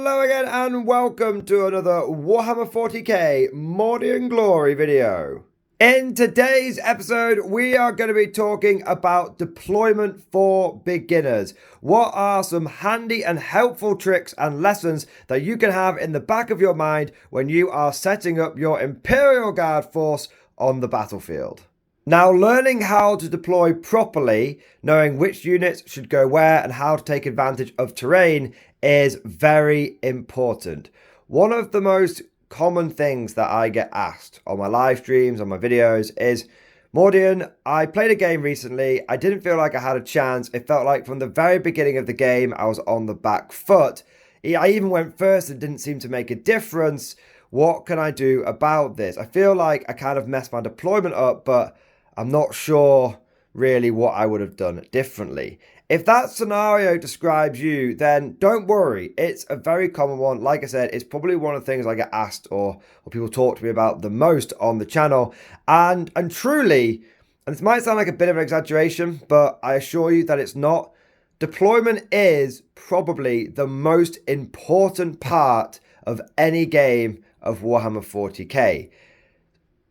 Hello again and welcome to another Warhammer 40k Mordian Glory video. In today's episode, we are going to be talking about deployment for beginners. What are some handy and helpful tricks and lessons that you can have in the back of your mind when you are setting up your Imperial Guard force on the battlefield? Now, learning how to deploy properly, knowing which units should go where and how to take advantage of terrain is very important. One of the most common things that I get asked on my live streams, on my videos is, Mordian, I played a game recently. I didn't feel like I had a chance. It felt like from the very beginning of the game, I was on the back foot. I even went first and didn't seem to make a difference. What can I do about this? I feel like I kind of messed my deployment up, but I'm not sure really what I would have done differently. If that scenario describes you, then don't worry. It's a very common one. Like I said, it's probably one of the things I get asked or people talk to me about the most on the channel. And truly, and this might sound like a bit of an exaggeration, but I assure you that it's not. Deployment is probably the most important part of any game of Warhammer 40k.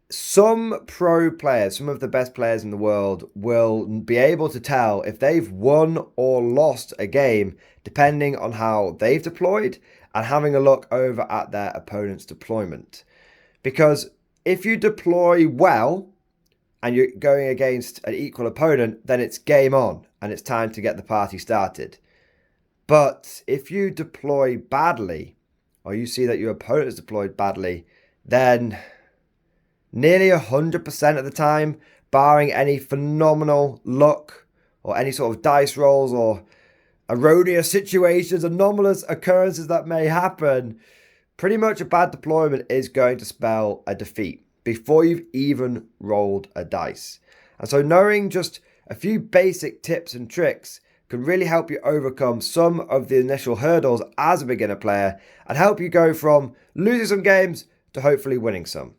Some pro players, some of the best players in the world, will be able to tell if they've won or lost a game depending on how they've deployed and having a look over at their opponent's deployment. Because if you deploy well and you're going against an equal opponent, then it's game on and it's time to get the party started. But if you deploy badly, or you see that your opponent has deployed badly, then nearly 100% of the time, barring any phenomenal luck or any sort of dice rolls or erroneous situations, anomalous occurrences that may happen, pretty much a bad deployment is going to spell a defeat before you've even rolled a dice. And so knowing just a few basic tips and tricks can really help you overcome some of the initial hurdles as a beginner player and help you go from losing some games to hopefully winning some.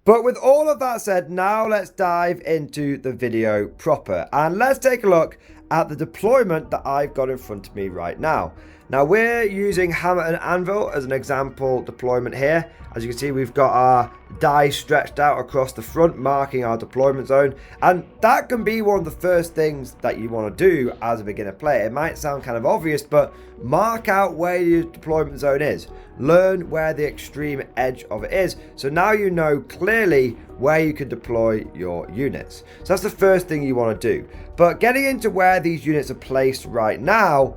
But with all of that said, now let's dive into the video proper and let's take a look at the deployment that I've got in front of me right now. Now we're using hammer and anvil as an example deployment here. As you can see, we've got our dice stretched out across the front, marking our deployment zone. And that can be one of the first things that you want to do as a beginner player. It might sound kind of obvious, but mark out where your deployment zone is. Learn where the extreme edge of it is. So now you know clearly where you can deploy your units. So that's the first thing you want to do. But getting into where these units are placed right now,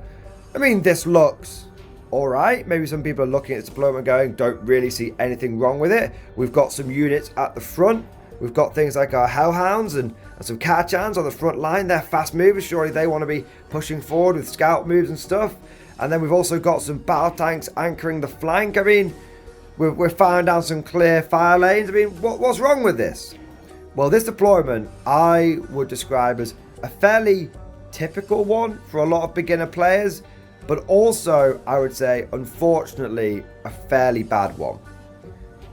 I mean, this looks alright. Maybe some people are looking at this deployment going, don't really see anything wrong with it. We've got some units at the front. We've got things like our Hellhounds and some Kachans on the front line. They're fast movers. Surely they want to be pushing forward with scout moves and stuff. And then we've also got some battle tanks anchoring the flank. I mean, we're firing down some clear fire lanes. I mean, what's wrong with this? Well, this deployment I would describe as a fairly typical one for a lot of beginner players, but also, I would say, unfortunately, a fairly bad one.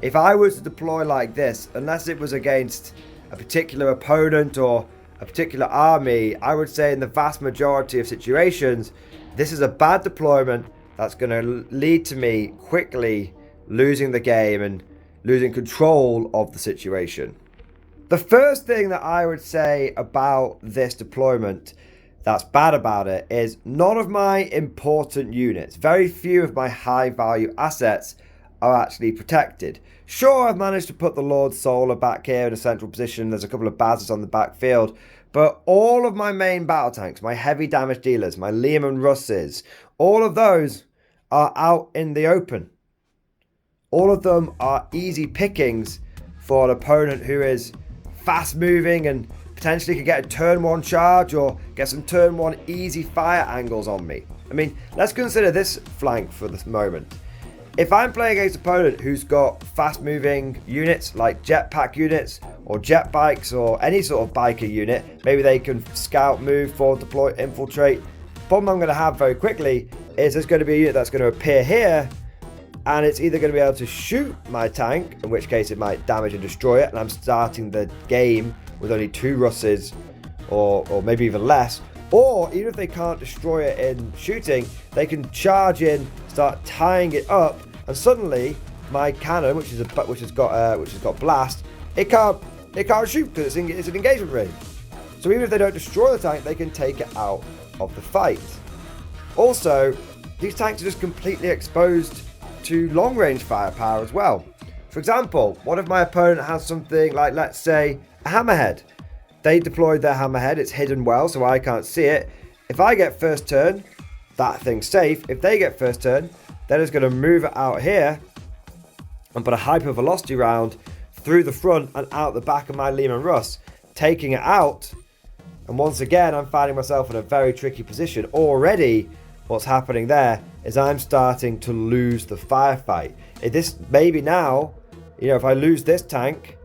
If I was to deploy like this, unless it was against a particular opponent or a particular army, I would say in the vast majority of situations, this is a bad deployment that's going to lead to me quickly losing the game and losing control of the situation. The first thing that I would say about this deployment that's bad about it is none of my important units, very few of my high value assets are actually protected. Sure, I've managed to put the Lord Solar back here in a central position. There's a couple of bases on the backfield, but all of my main battle tanks, my heavy damage dealers, my Lehman Russes, all of those are out in the open. All of them are easy pickings for an opponent who is fast moving and potentially could get a turn one charge or get some turn one easy fire angles on me. I mean, let's consider this flank for this moment. If I'm playing against an opponent who's got fast moving units like jetpack units or jet bikes or any sort of biker unit, maybe they can scout, move, forward, deploy, infiltrate. The problem I'm going to have very quickly is there's going to be a unit that's going to appear here and it's either going to be able to shoot my tank, in which case it might damage and destroy it, and I'm starting the game with only 2 Russes or maybe even less, Or even if they can't destroy it in shooting, they can charge in, start tying it up, and suddenly my cannon, which has got blast, it can't shoot because it's an engagement range. So even if they don't destroy the tank, they can take it out of the fight. Also, these tanks are just completely exposed to long-range firepower as well. For example, what if my opponent has something like, let's say, a hammerhead? They deployed their hammerhead, it's hidden well, so I can't see it. If I get first turn, that thing's safe. If they get first turn, they're just going to move it out here and put a hyper-velocity round through the front and out the back of my Leman Russ, taking it out. And once again, I'm finding myself in a very tricky position. Already, what's happening there is I'm starting to lose the firefight. Maybe now, if I lose this tank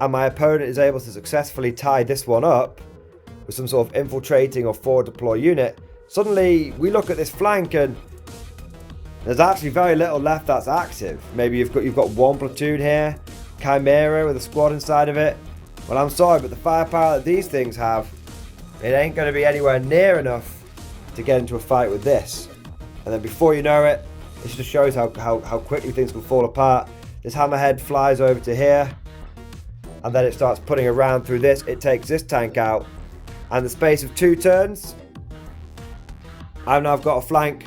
and my opponent is able to successfully tie this one up with some sort of infiltrating or forward deploy unit, suddenly we look at this flank and there's actually very little left that's active. Maybe you've got one platoon here, Chimera with a squad inside of it. Well, I'm sorry, but the firepower that these things have, it ain't going to be anywhere near enough to get into a fight with this. And then before you know it, this just shows how quickly things can fall apart. This hammerhead flies over to here, and then it starts putting a round through this. It takes this tank out, and in the space of 2 turns, I've now got a flank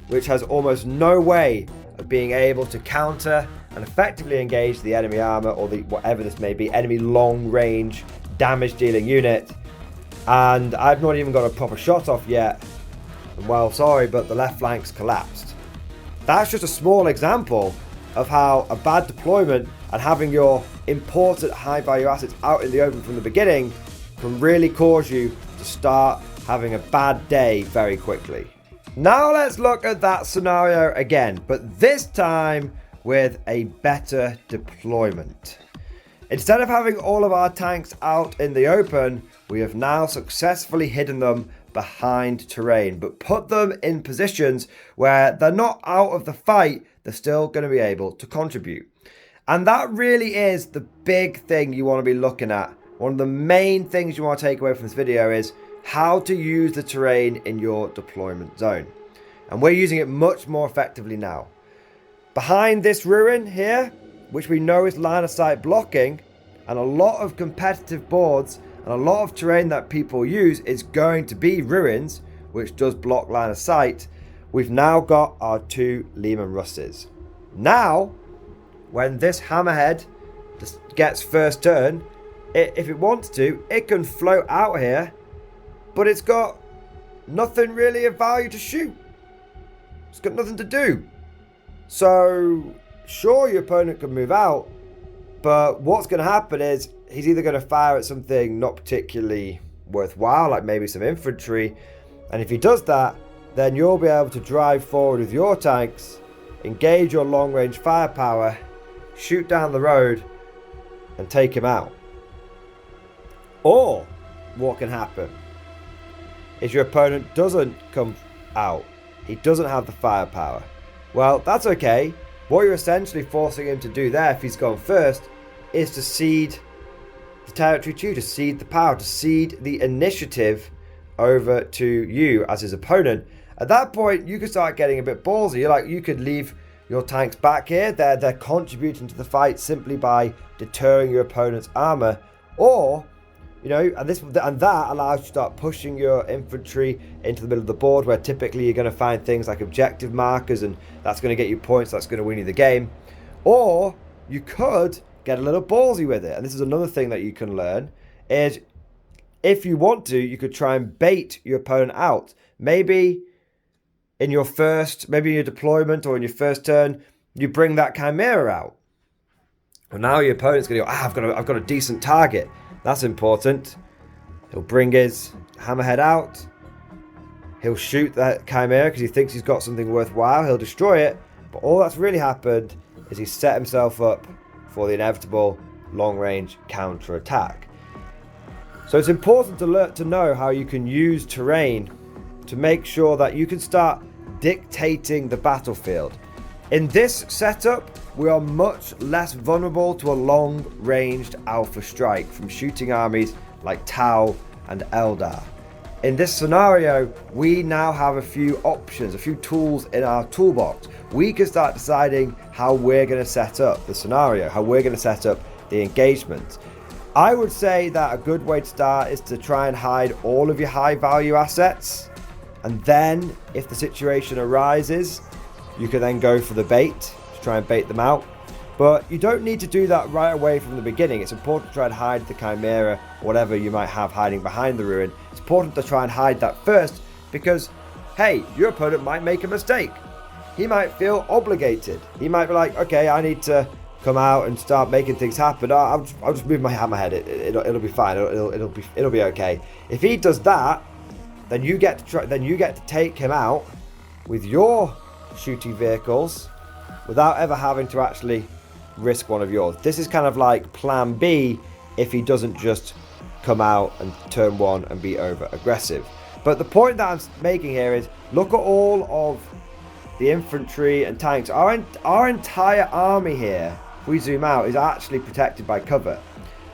which has almost no way of being able to counter and effectively engage the enemy armor or the whatever this may be, enemy long range damage dealing unit. And I've not even got a proper shot off yet. And well, sorry, but the left flank's collapsed. That's just a small example of how a bad deployment and having your important high value assets out in the open from the beginning can really cause you to start having a bad day very quickly. Now let's look at that scenario again, but this time with a better deployment. Instead of having all of our tanks out in the open, we have now successfully hidden them behind terrain, but put them in positions where they're not out of the fight, they're still going to be able to contribute. And that really is the big thing you want to be looking at. One of the main things you want to take away from this video is how to use the terrain in your deployment zone. And we're using it much more effectively now. Behind this ruin here, which we know is line of sight blocking, and a lot of competitive boards and a lot of terrain that people use is going to be ruins, which does block line of sight. We've now got our 2 Leman Russes. Now, when this hammerhead just gets first turn, if it wants to, it can float out here, but it's got nothing really of value to shoot. It's got nothing to do. So, sure, your opponent can move out, but what's going to happen is he's either going to fire at something not particularly worthwhile, like maybe some infantry, and if he does that, then you'll be able to drive forward with your tanks, engage your long-range firepower, shoot down the road, and take him out. Or, what can happen is your opponent doesn't come out. He doesn't have the firepower. Well, that's okay. What you're essentially forcing him to do there, if he's gone first, is to cede the territory to you, to cede the power, to cede the initiative over to you as his opponent. At that point, you can start getting a bit ballsy. You could leave your tanks back here. They're contributing to the fight simply by deterring your opponent's armor. Or, and that allows you to start pushing your infantry into the middle of the board, where typically you're going to find things like objective markers, and that's going to get you points, that's going to win you the game. Or you could get a little ballsy with it, and this is another thing that you can learn, is if you want to, you could try and bait your opponent out. Maybe in your deployment or in your first turn, you bring that Chimera out. Well, now your opponent's going to go, I've got a decent target. That's important. He'll bring his hammerhead out. He'll shoot that Chimera because he thinks he's got something worthwhile. He'll destroy it. But all that's really happened is he's set himself up for the inevitable long-range counter-attack. So it's important to know how you can use terrain to make sure that you can start dictating the battlefield. In this setup, we are much less vulnerable to a long-ranged alpha strike from shooting armies like Tau and Eldar. In this scenario, we now have a few options, a few tools in our toolbox. We can start deciding how we're going to set up the scenario, how we're going to set up the engagement. I would say that a good way to start is to try and hide all of your high value assets. And then if the situation arises, you can then go for the bait to try and bait them out. But you don't need to do that right away from the beginning. It's important to try and hide the chimera, whatever you might have hiding behind the ruin. It's important to try and hide that first because, hey, your opponent might make a mistake. He might feel obligated. He might be like, okay, I need to come out and start making things happen. I'll just move my hammerhead. It'll be fine. It'll be okay. If he does that, then you get to take him out with your shooting vehicles without ever having to actually risk one of yours. This is kind of like plan B if he doesn't just come out and turn one and be over aggressive. But the point that I'm making here is look at all of the infantry and tanks. Our entire army here, if we zoom out, is actually protected by cover,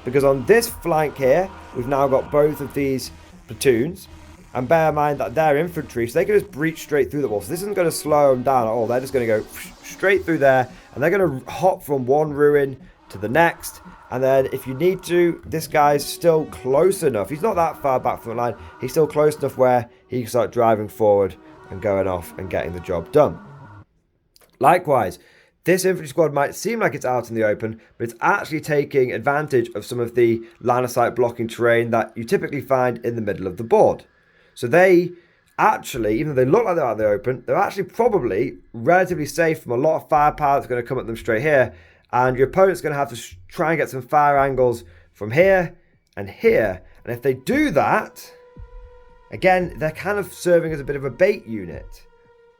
because on this flank here we've now got both of these platoons, and bear in mind that they're infantry, so they can just breach straight through the wall. So this isn't going to slow them down at all. They're just going to go straight through there, and they're going to hop from one ruin to the next. And then if you need to, this guy's still close enough. He's not that far back from the line. He's still close enough where he can start driving forward and going off and getting the job done. Likewise, this infantry squad might seem like it's out in the open, but it's actually taking advantage of some of the line of sight blocking terrain that you typically find in the middle of the board. So they actually, even though they look like they're out in the open, they're actually probably relatively safe from a lot of firepower that's going to come at them straight here. And your opponent's going to have to try and get some fire angles from here and here. And if they do that, again, they're kind of serving as a bit of a bait unit,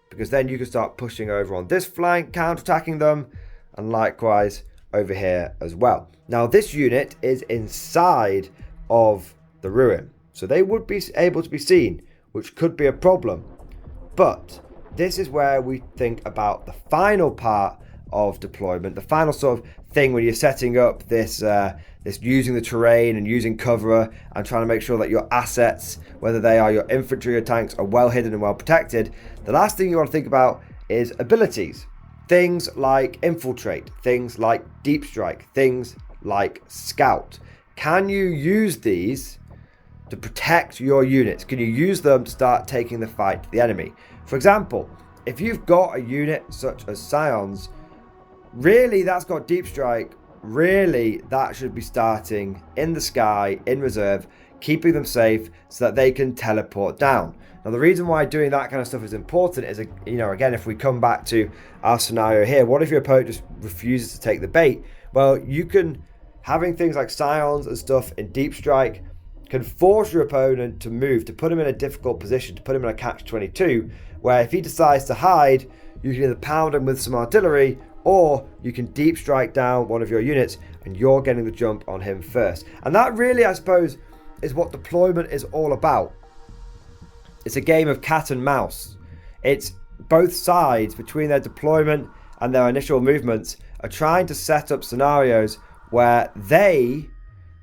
because then you can start pushing over on this flank, counter-attacking them, and likewise over here as well. Now, this unit is inside of the ruin, so they would be able to be seen, which could be a problem. But this is where we think about the final part of deployment, the final sort of thing when you're setting up this using the terrain and using cover and trying to make sure that your assets, whether they are your infantry or tanks, are well hidden and well protected. The last thing you want to think about is abilities. Things like infiltrate, things like deep strike, things like scout. Can you use these to protect your units? Can you use them to start taking the fight to the enemy? For example, if you've got a unit such as Scions, really that's got deep strike, really that should be starting in the sky, in reserve, keeping them safe so that they can teleport down. Now, the reason why doing that kind of stuff is important is, again, if we come back to our scenario here, what if your opponent just refuses to take the bait? Well, you can, having things like Scions and stuff in deep strike can force your opponent to move, to put him in a difficult position, to put him in a catch-22, where if he decides to hide, you can either pound him with some artillery, or you can deep strike down one of your units and you're getting the jump on him first. And that really, I suppose, is what deployment is all about. It's a game of cat and mouse. It's both sides, between their deployment and their initial movements, are trying to set up scenarios where they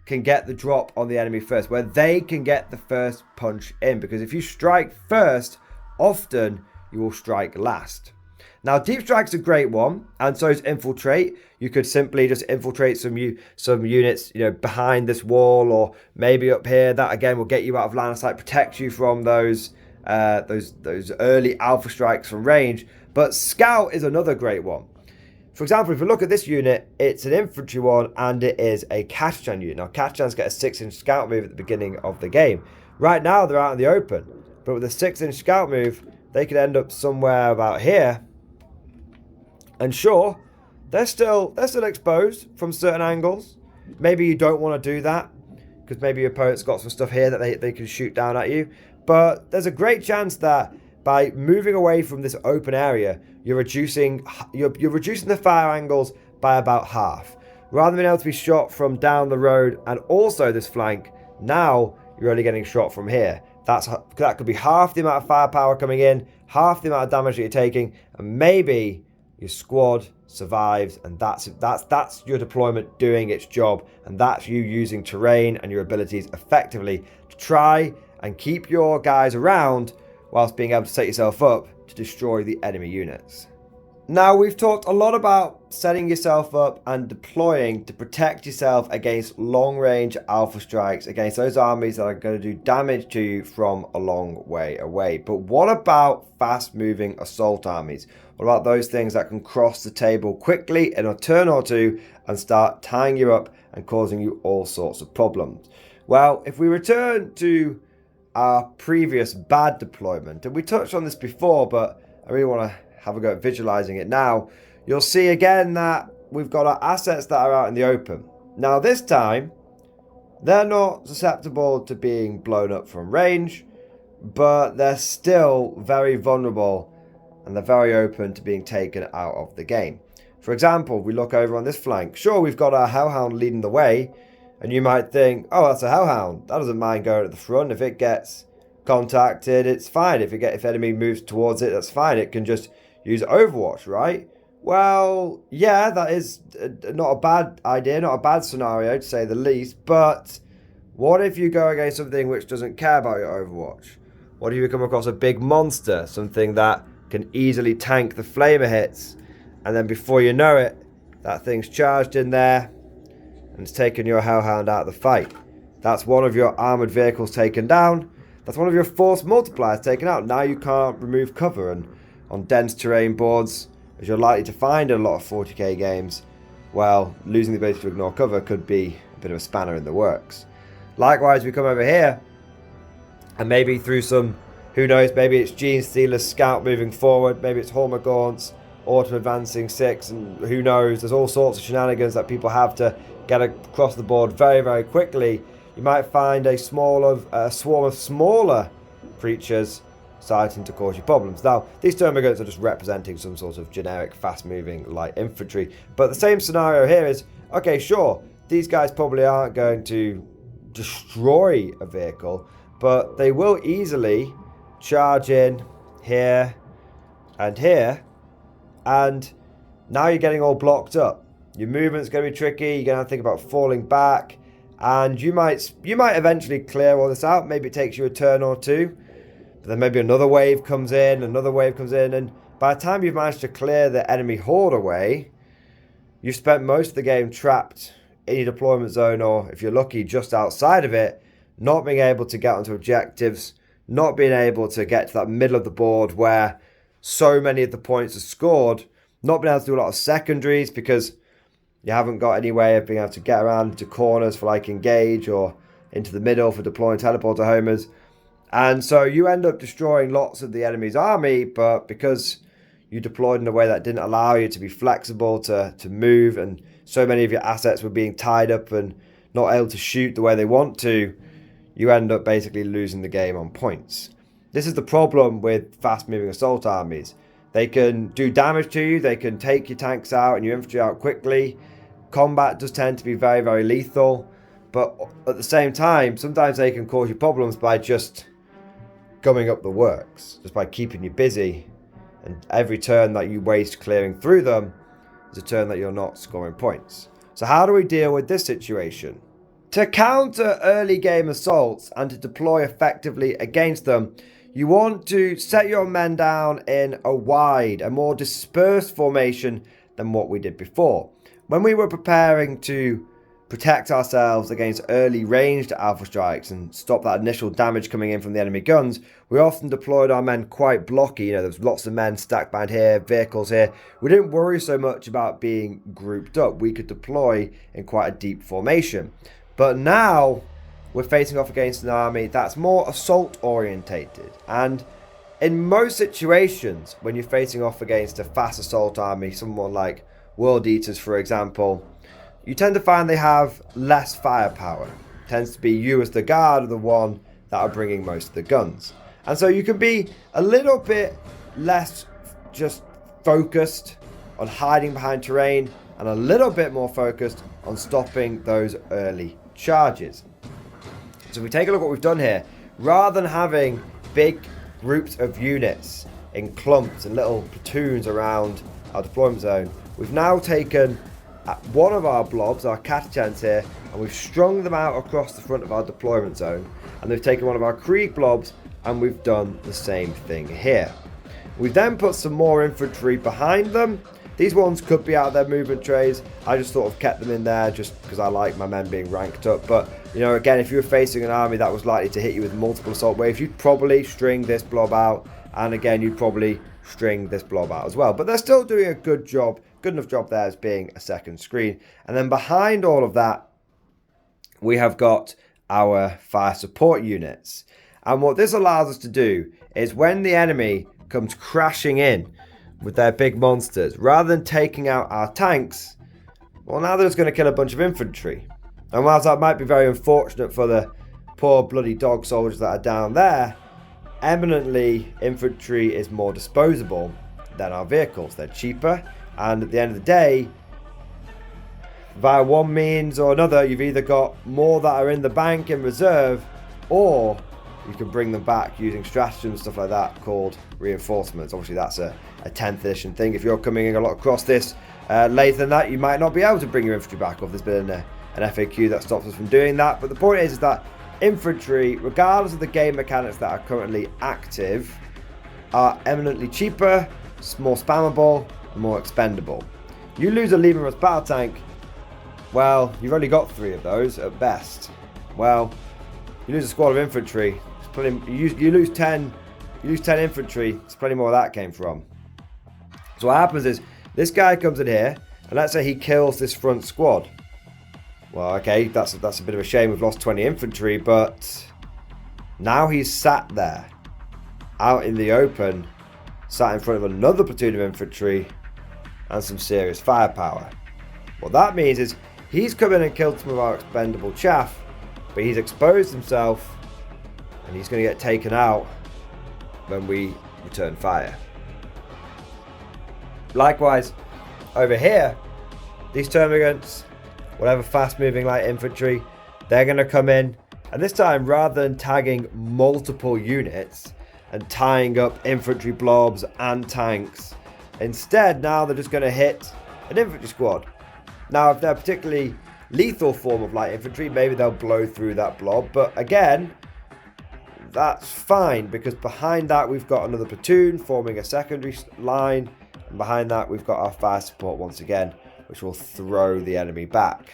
can get the drop on the enemy first, where they can get the first punch in. Because if you strike first, often you will strike last. Now, deep strike's a great one, and so is infiltrate. You could simply just infiltrate some units, behind this wall, or maybe up here. That again will get you out of line of sight, protect you from those early alpha strikes from range. But scout is another great one. For example, if you look at this unit, it's an infantry one, and it is a Kashtan unit. Now, Kashtan's get a 6-inch scout move at the beginning of the game. Right now, they're out in the open, but with a 6-inch scout move, they could end up somewhere about here. And sure, they're still exposed from certain angles. Maybe you don't want to do that, because maybe your opponent's got some stuff here that they can shoot down at you. But there's a great chance that by moving away from this open area, you're reducing the fire angles by about half. Rather than being able to be shot from down the road and also this flank, now you're only getting shot from here. That could be half the amount of firepower coming in, half the amount of damage that you're taking, and maybe your squad survives, and that's your deployment doing its job, and that's you using terrain and your abilities effectively to try and keep your guys around whilst being able to set yourself up to destroy the enemy units. Now, we've talked a lot about setting yourself up and deploying to protect yourself against long-range alpha strikes, against those armies that are going to do damage to you from a long way away. But what about fast-moving assault armies? What about those things that can cross the table quickly in a turn or two and start tying you up and causing you all sorts of problems? Well, if we return to our previous bad deployment, and we touched on this before, but I really want to have a go at visualizing it now, you'll see again that we've got our assets that are out in the open. Now this time, they're not susceptible to being blown up from range, but they're still very vulnerable and they're very open to being taken out of the game. For example, we look over on this flank. Sure, we've got our Hellhound leading the way, and you might think, oh, that's a Hellhound. That doesn't mind going at the front. If it gets contacted, it's fine. If enemy moves towards it, that's fine. It can just use Overwatch, right? Well, yeah, that is not a bad idea, not a bad scenario to say the least, but what if you go against something which doesn't care about your Overwatch? What if you come across a big monster, something that can easily tank the flamer hits, and then before you know it, that thing's charged in there and it's taken your Hellhound out of the fight. That's one of your armoured vehicles taken down. That's one of your force multipliers taken out. Now you can't remove cover, and on dense terrain boards, as you're likely to find in a lot of 40k games, well, losing the ability to ignore cover could be a bit of a spanner in the works. Likewise, we come over here, and maybe through some, who knows, maybe it's Gene Stealer's scout moving forward, maybe it's Hormagaunt's autumn advancing 6, and who knows, there's all sorts of shenanigans that people have to get across the board very, very quickly. You might find a swarm of smaller creatures starting to cause you problems. Now, these termagants are just representing some sort of generic fast-moving light infantry, but the same scenario here is, okay, sure, these guys probably aren't going to destroy a vehicle, but they will easily charge in here and here, and now you're getting all blocked up. Your movement's going to be tricky, you're going to have to think about falling back, and you might eventually clear all this out. Maybe it takes you a turn or two, but then maybe another wave comes in, and by the time you've managed to clear the enemy horde away, you've spent most of the game trapped in your deployment zone, or if you're lucky, just outside of it, not being able to get onto objectives, not being able to get to that middle of the board where so many of the points are scored, not being able to do a lot of secondaries because you haven't got any way of being able to get around into corners for like engage, or into the middle for deploying teleporter homers. And so you end up destroying lots of the enemy's army, but because you deployed in a way that didn't allow you to be flexible, to move, and so many of your assets were being tied up and not able to shoot the way they want to, you end up basically losing the game on points. This is the problem with fast-moving assault armies. They can do damage to you, they can take your tanks out and your infantry out quickly. Combat does tend to be very, very lethal, but at the same time, sometimes they can cause you problems by just gumming up the works, just by keeping you busy, and every turn that you waste clearing through them is a turn that you're not scoring points. So how do we deal with this situation? To counter early game assaults and to deploy effectively against them, you want to set your men down in a wide, a more dispersed formation than what we did before. When we were preparing to protect ourselves against early ranged alpha strikes and stop that initial damage coming in from the enemy guns, we often deployed our men quite blocky. There was lots of men stacked behind here, vehicles here. We didn't worry so much about being grouped up. We could deploy in quite a deep formation. But now we're facing off against an army that's more assault orientated, and in most situations when you're facing off against a fast assault army, someone like World Eaters for example, you tend to find they have less firepower. It tends to be you as the guard are the one that are bringing most of the guns, and so you can be a little bit less just focused on hiding behind terrain and a little bit more focused on stopping those early charges. So if we take a look at what we've done here, rather than having big groups of units in clumps and little platoons around our deployment zone, we've now taken one of our blobs, our catachans here, and we've strung them out across the front of our deployment zone. and they've taken one of our Krieg blobs, and we've done the same thing here. We've then put some more infantry behind them. These ones could be out of their movement trays. I just sort of kept them in there just because I like my men being ranked up. But, you know, again, if you were facing an army that was likely to hit you with multiple assault waves, you'd probably string this blob out. And again, you'd probably string this blob out as well. But they're still doing a good job, good enough job there as being a second screen. And then behind all of that, we have got our fire support units. And what this allows us to do is when the enemy comes crashing in with their big monsters, rather than taking out our tanks, well, now they're just going to kill a bunch of infantry. And whilst that might be very unfortunate for the poor bloody dog soldiers that are down there, eminently infantry is more disposable than our vehicles. They're cheaper, and at the end of the day, via one means or another, you've either got more that are in the bank in reserve, or you can bring them back using stratagems, stuff like that, called reinforcements. Obviously, that's a 10th edition thing. If you're coming in a lot across this later than that, you might not be able to bring your infantry back, or there's been an FAQ that stops us from doing that. But the point is that infantry, regardless of the game mechanics that are currently active, are eminently cheaper, more spammable, and more expendable. You lose a Lehman Russ battle tank, well, you've only got 3 of those at best. Well, you lose a squad of infantry, it's plenty, you lose 10 infantry, it's plenty more where that came from. So what happens is, this guy comes in here, and let's say he kills this front squad. Well, okay, that's a bit of a shame, we've lost 20 infantry, but now he's sat there, out in the open, sat in front of another platoon of infantry, and some serious firepower. What that means is, he's come in and killed some of our expendable chaff, but he's exposed himself, and he's going to get taken out when we return fire. Likewise, over here, these termagants, whatever fast-moving light infantry, they're going to come in, and this time, rather than tagging multiple units and tying up infantry blobs and tanks, instead, now they're just going to hit an infantry squad. Now, if they're a particularly lethal form of light infantry, maybe they'll blow through that blob, but again, that's fine, because behind that we've got another platoon forming a secondary line, and behind that we've got our fire support once again, which will throw the enemy back.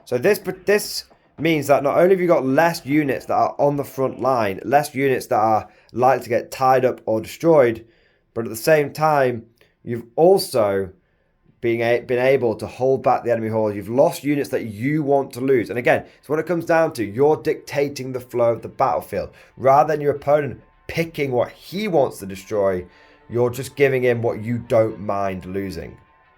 So this means that not only have you got less units that are on the front line, less units that are likely to get tied up or destroyed, but at the same time, you've also been able to hold back the enemy horde. You've lost units that you want to lose. And again, it's what it comes down to. You're dictating the flow of the battlefield. Rather than your opponent picking what he wants to destroy, you're just giving him what you don't mind losing.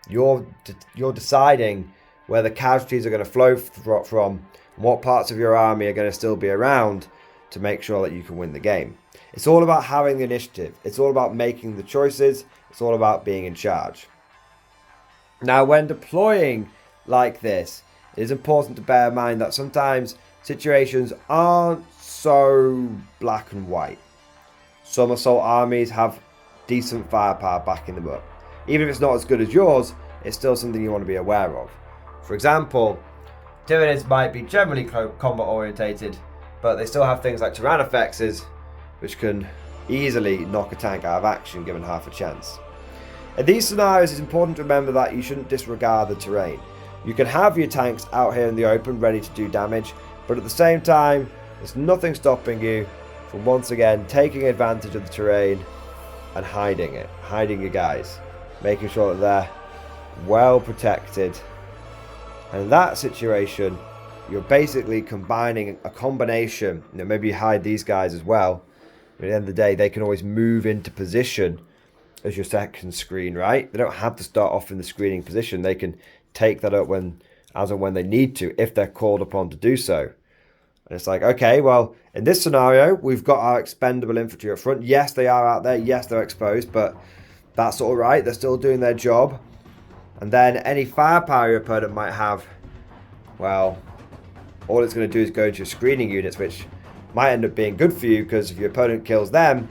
You're deciding where the casualties are going to flow from, what parts of your army are going to still be around to make sure that you can win the game. It's all about having the initiative. It's all about making the choices. It's all about being in charge. Now, when deploying like this, it is important to bear in mind that sometimes situations aren't so black and white. Some assault armies have decent firepower backing them up. Even if it's not as good as yours, it's still something you want to be aware of. For example, Tyranids might be generally combat orientated, but they still have things like Tyrannofexes, which can easily knock a tank out of action given half a chance. In these scenarios, it's important to remember that you shouldn't disregard the terrain. You can have your tanks out here in the open ready to do damage, but at the same time, there's nothing stopping you from once again taking advantage of the terrain and hiding your guys, making sure that they're well protected. And in that situation, you're basically combining a combination. Maybe you hide these guys as well. But at the end of the day, they can always move into position as your second screen, right? They don't have to start off in the screening position. They can take that up as and when they need to, if they're called upon to do so. And it's like, okay, well, in this scenario, we've got our expendable infantry up front. Yes, they are out there. Yes, they're exposed, but that's all right. They're still doing their job. And then any firepower your opponent might have, well, all it's going to do is go into your screening units, which might end up being good for you, because if your opponent kills them,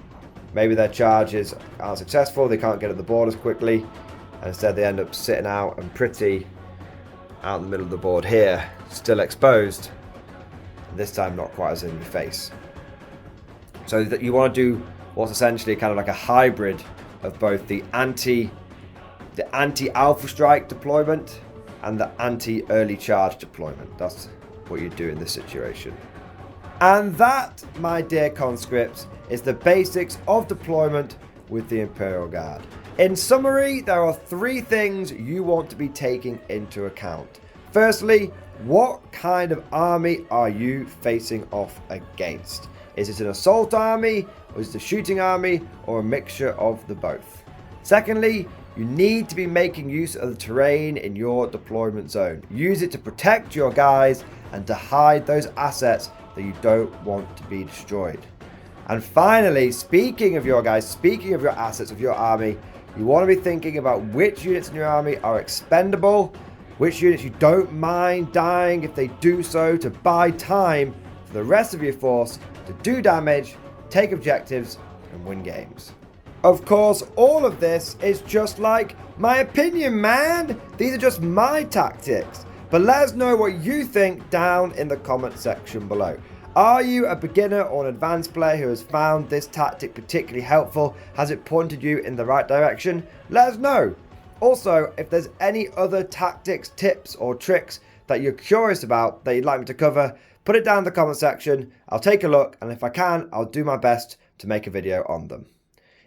maybe their charges aren't successful, they can't get at the board as quickly, and instead they end up sitting out and pretty out in the middle of the board here, still exposed, and this time not quite as in your face. So that you want to do what's essentially kind of like a hybrid of both the anti-alpha strike deployment and the anti-early charge deployment. That's what you do in this situation. And that, my dear conscripts, is the basics of deployment with the Imperial Guard. In summary, there are 3 things you want to be taking into account. Firstly, what kind of army are you facing off against? Is it an assault army, or is it a shooting army, or a mixture of the both? Secondly, you need to be making use of the terrain in your deployment zone. Use it to protect your guys and to hide those assets that you don't want to be destroyed. And finally, speaking of your guys, speaking of your assets of your army, you want to be thinking about which units in your army are expendable, which units you don't mind dying if they do so, to buy time for the rest of your force to do damage, take objectives, and win games. Of course, all of this is just like my opinion, man. These are just my tactics. But let us know what you think down in the comment section below. Are you a beginner or an advanced player who has found this tactic particularly helpful? Has it pointed you in the right direction? Let us know. Also, if there's any other tactics, tips, or tricks that you're curious about that you'd like me to cover, put it down in the comment section. I'll take a look, and if I can, I'll do my best to make a video on them.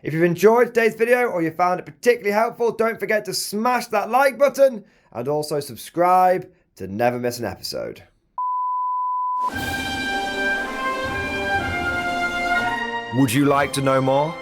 If you've enjoyed today's video or you found it particularly helpful, don't forget to smash that like button and also subscribe to never miss an episode. Would you like to know more?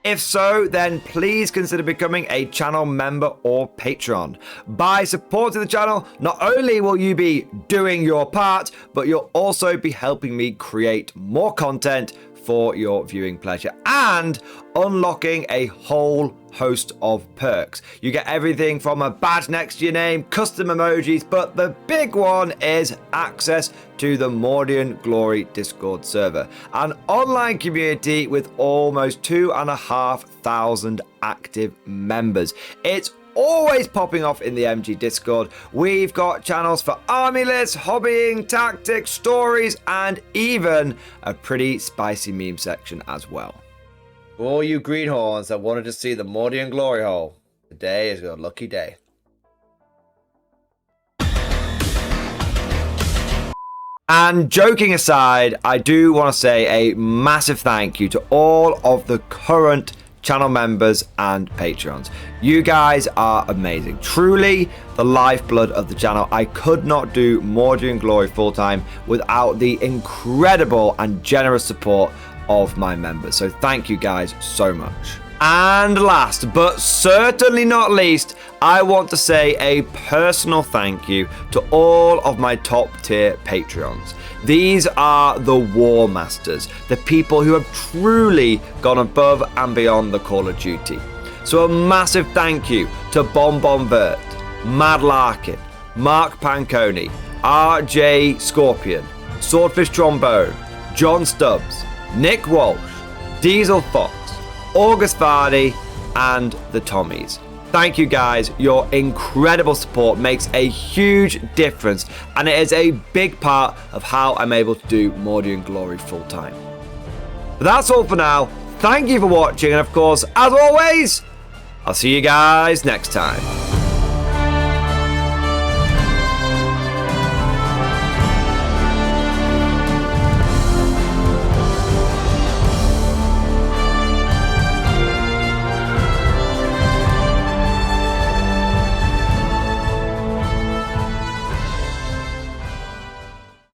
If so, then please consider becoming a channel member or patron. By supporting the channel, not only will you be doing your part, but you'll also be helping me create more content for your viewing pleasure and unlocking a whole host of perks. You get everything from a badge next to your name, custom emojis, but the big one is access to the Mordian Glory Discord server, an online community with almost 2,500 active members. It's always popping off in the MG Discord. We've got channels for army lists, hobbying, tactics, stories, and even a pretty spicy meme section as well. For all you greenhorns that wanted to see the Mordian Glory Hole, today is your lucky day. And joking aside, I do want to say a massive thank you to all of the current channel members and patrons. You guys are amazing, truly the lifeblood of the channel. I could not do Mordian Glory full time without the incredible and generous support of my members, so thank you guys so much. And last but certainly not least, I want to say a personal thank you to all of my top tier Patreons. These are the War Masters, the people who have truly gone above and beyond the Call of Duty. So a massive thank you to Bon Bon Vert, Mad Larkin, Mark Panconi, RJ Scorpion, Swordfish Trombone, John Stubbs, Nick Walsh, Diesel Fox, August Vardy, and the Tommies. Thank you guys, your incredible support makes a huge difference and it is a big part of how I'm able to do Mordian Glory full time. But that's all for now, thank you for watching, and of course, as always, I'll see you guys next time.